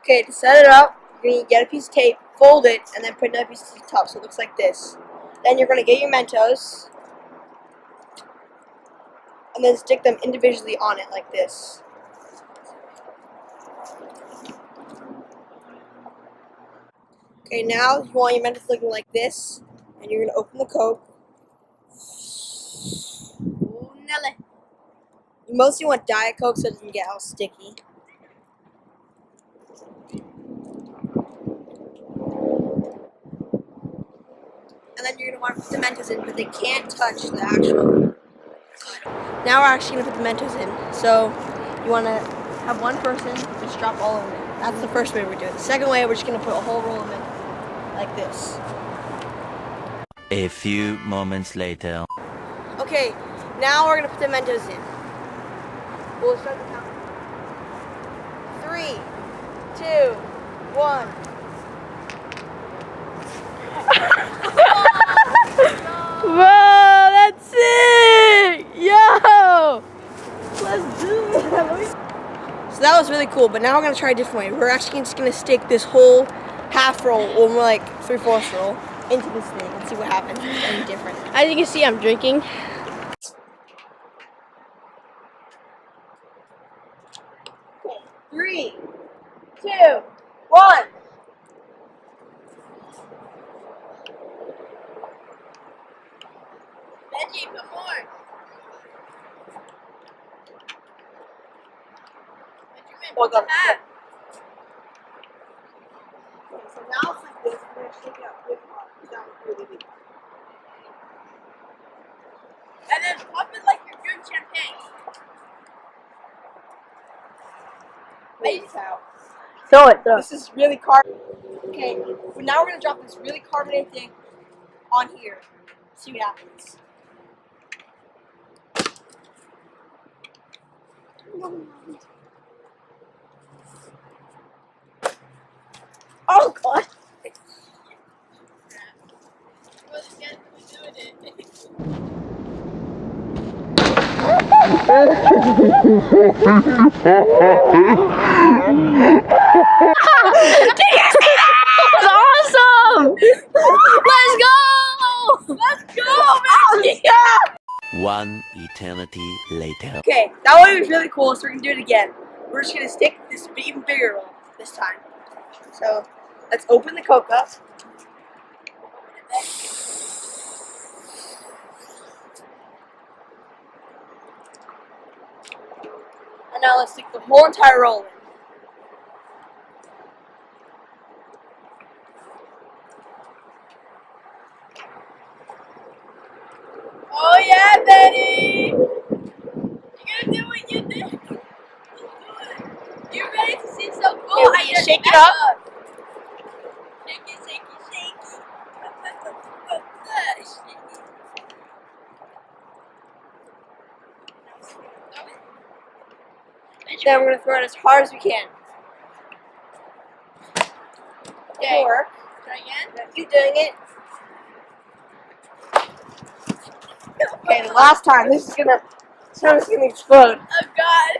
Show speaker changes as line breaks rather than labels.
Okay, to set it up, you're going to get a piece of tape, fold it, and then put another piece on top so it looks like this. Then you're going to get your Mentos, and then stick them individually on it like this. Okay, now you want your Mentos looking like this, and you're going to open the Coke. Ooh, Nelly. You mostly want Diet Coke so it doesn't get all sticky. And then you're going to want to put the Mentos in, but they can't touch the actual. Now we're actually going to put the Mentos in. So you want to have one person just drop all of it. That's the first way we're doing it. The second way, we're just going to put a whole roll of Mentos like this.
A few moments later.
Okay, now we're going to put the Mentos in. We'll start the count. 3, 2, 1.
Whoa, that's it! Yo! Let's do it!
So that was really cool, but now we're going to try a different way. We're actually just going to stick this whole half roll, or more like 3/4 roll, into this thing and see what happens if it's any different.
As you can see, I'm drinking.
Okay, 3, 2, 1.
Benji, put more.
Oh, God. So now it's like this. We're going to shake it up really hard. Down really deep.
And then pop it like you're doing champagne. Throw it.
This is really carbonated. Okay, now we're going to drop this really carbonated thing on here. See what happens. Oh, God.
Awesome! Let's go! Let's go, man!
One eternity later.
Okay, that one was really cool, so we're going to do it again. We're just going to stick this even bigger roll this time. So, let's open the Coke up. And now let's stick the whole entire roll in.
Oh yeah, Betty! You're gonna do what you did. Let's do it. You're ready to see so cool.
Okay,
I just
shake it up.
Shake it, shake it, shake it.
Then we're going to throw it as hard as we can.
Okay.
It'll work.
Try again.
Keep doing it. Okay, the last time. This is gonna explode.
Oh God.